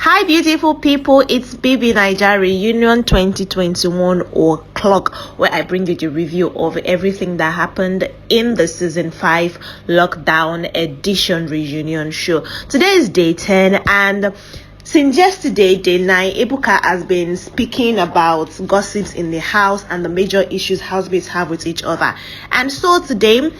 Hi beautiful people, it's Bbnaija reunion 2021 o'clock, where I bring you the review of everything that happened in the season 5 lockdown edition reunion show. Today is day 10, and since yesterday, day 9, Ebuka has been speaking about gossips in the house and the major issues housemates have with each other. And so today,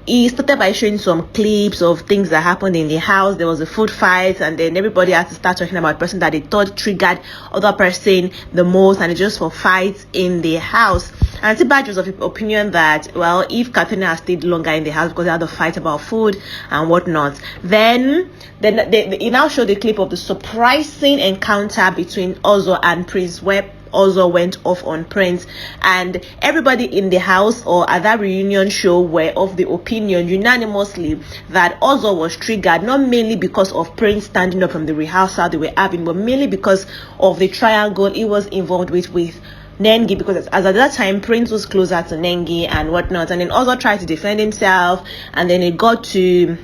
he started by showing some clips of things that happened in the house. There was a food fight, and then everybody had to start talking about the person that they thought triggered other person the most, and it's just for fights in the house. And Tibaj was of the opinion that, well, if Katrina had stayed longer in the house because they had a fight about food and whatnot, then he now showed the clip of the surprising encounter between Ozo and Prince, where also went off on Prince, and everybody in the house or at that reunion show were of the opinion unanimously that Ozo was triggered, not mainly because of Prince standing up from the rehearsal they were having, but mainly because of the triangle he was involved with Nengi, because as at that time Prince was closer to Nengi and whatnot, and then Ozo tried to defend himself, and then it got to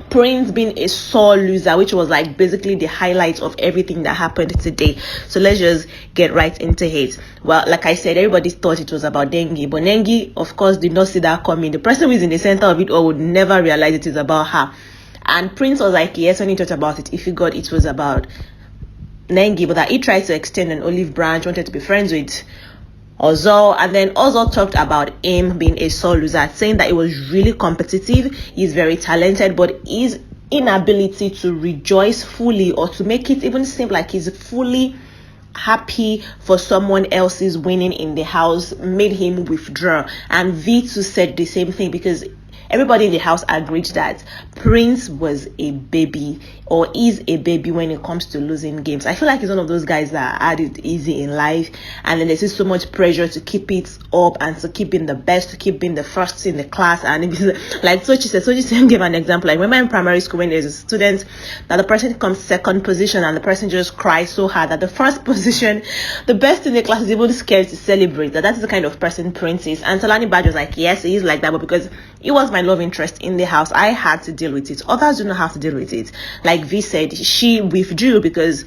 Prince being a sore loser, which was like basically the highlight of everything that happened today. So let's just get right into it. Well, like I said, everybody thought it was about Nengi, but Nengi, of course, did not see that coming. The person who is in the center of it all would never realize it is about her. And Prince was like, yes, when he thought about it, if he got it was about Nengi, but that he tried to extend an olive branch, wanted to be friends with Ozo, and then Ozo talked about him being a sore loser, saying that he was really competitive, he's very talented, but his inability to rejoice fully or to make it even seem like he's fully happy for someone else's winning in the house made him withdraw. And V2 said the same thing, because everybody in the house agreed that Prince was a baby, or is a baby when it comes to losing games. I feel like he's one of those guys that had it easy in life, and then there's just so much pressure to keep it up and to keep being the best, to keep being the first in the class. And like Sochi said, gave an example. Like remember in primary school when there's a student that the person comes second position and the person just cries so hard that the first position, the best in the class, is even scared to celebrate. That's the kind of person Prince is. And Solani Badge was like, yes, he is like that, but because he was my love interest in the house, I had to deal with it. Others do not have to deal with it. Like V said, she withdrew because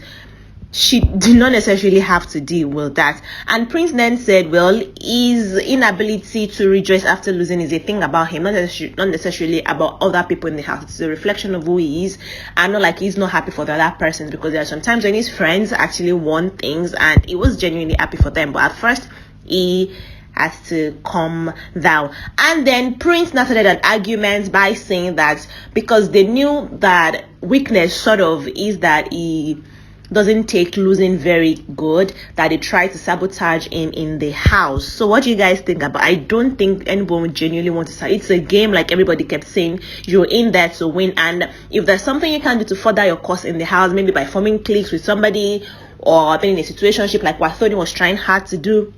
she did not necessarily have to deal with that. And Prince then said, well, his inability to rejoice after losing is a thing about him, not necessarily about other people in the house. It's a reflection of who he is, and not like he's not happy for the other person, because there are sometimes when his friends actually won things and he was genuinely happy for them, but at first he has to calm down. And then Prince now started an argument by saying that because they knew that weakness sort of is that he doesn't take losing very good, that they tried to sabotage him in the house. So what do you guys think about? I don't think anyone would genuinely want to. It's a game, like everybody kept saying, you're in there to win, and if there's something you can do to further your cause in the house, maybe by forming cliques with somebody or being in a situationship like Wathoni was trying hard to do,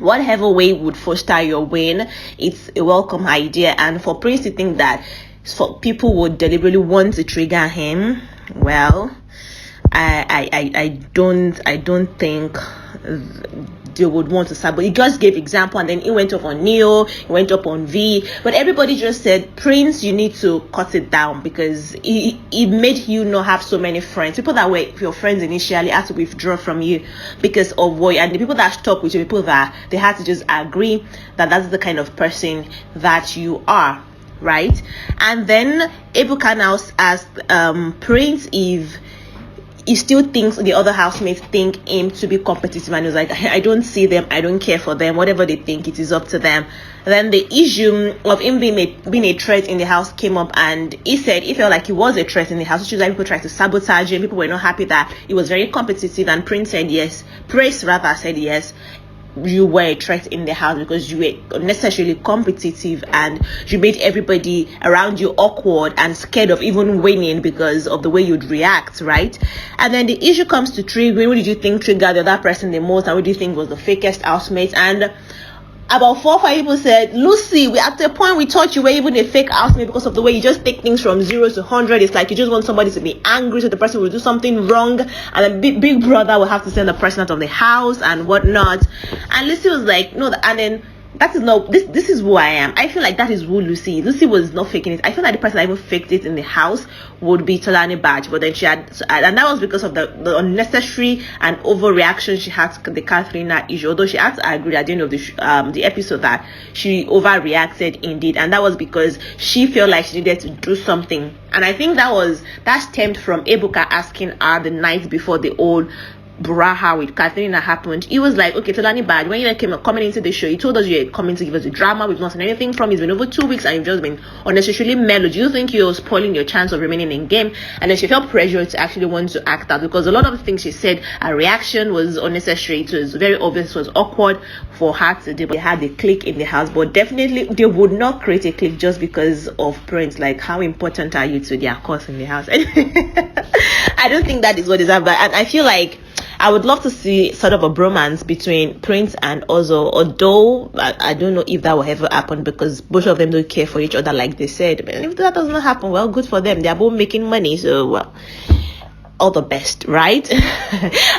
whatever way would foster your win, it's a welcome idea. And for Prince to think that people would deliberately want to trigger him, well, I don't think they would want to start. But he just gave example, and then he went up on Neo, he went up on V, but everybody just said, Prince, you need to cut it down, because it made you not have so many friends. People that were your friends initially had to withdraw from you because of what, and the people that stuck with you, people that they had to just agree that that's the kind of person that you are, right? And then Ebuka now asked Prince if he still thinks the other housemates think him to be competitive, and he was like, I don't see them, I don't care for them, whatever they think, it is up to them. Then the issue of him being a threat in the house came up, and he said he felt like he was a threat in the house, which is why people tried to sabotage him. People were not happy that he was very competitive, and Prince said yes, Prince rather said yes, you were a threat in the house because you were unnecessarily competitive and you made everybody around you awkward and scared of even winning because of the way you'd react, right? And then the issue comes to triggering. What did you think triggered the other person the most, and what do you think was the fakest housemate? And about 4 or 5 people said, Lucy, we at the point we thought you were even a fake housemate because of the way you just take things from 0 to 100. It's like you just want somebody to be angry so the person will do something wrong, and then big brother will have to send the person out of the house and whatnot. And Lucy was like, no. And then that is not this is who I am. I feel like that is who Lucy is. Lucy was not faking it. I feel like the person that even faked it in the house would be Tolani Badge, but then she had, and that was because of the unnecessary and overreaction she had to the Katharina issue. Although she had to agree at the end of the episode that she overreacted indeed, and that was because she felt like she needed to do something. And I think that stemmed from Ebuka asking her the night before the old Braha with Katharina happened. He was like, okay, Tolani Bad, when you came coming into the show, you told us you were coming to give us a drama. We've not seen anything from you. It's been over 2 weeks and you've just been unnecessarily mellow. Do you think you're spoiling your chance of remaining in game? And then she felt pressure to actually want to act out, because a lot of the things she said, her reaction was unnecessary. It was very obvious, it was awkward for her to do. They had a clique in the house, but definitely they would not create a clique just because of Prince. Like, how important are you to their cause in the house? I don't think that is what is happening. And I feel like I would love to see sort of a bromance between Prince and Ozo, although I don't know if that will ever happen, because both of them don't care for each other like they said. But if that does not happen, well, good for them. They are both making money, so well, all the best, right?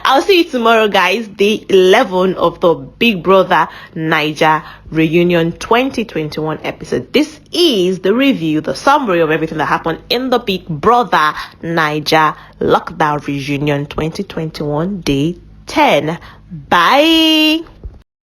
I'll see you tomorrow, guys. Day 11 of the Big Brother Naija Reunion 2021 episode. This is the review, the summary of everything that happened in the Big Brother Naija Lockdown Reunion 2021 Day 10. Bye.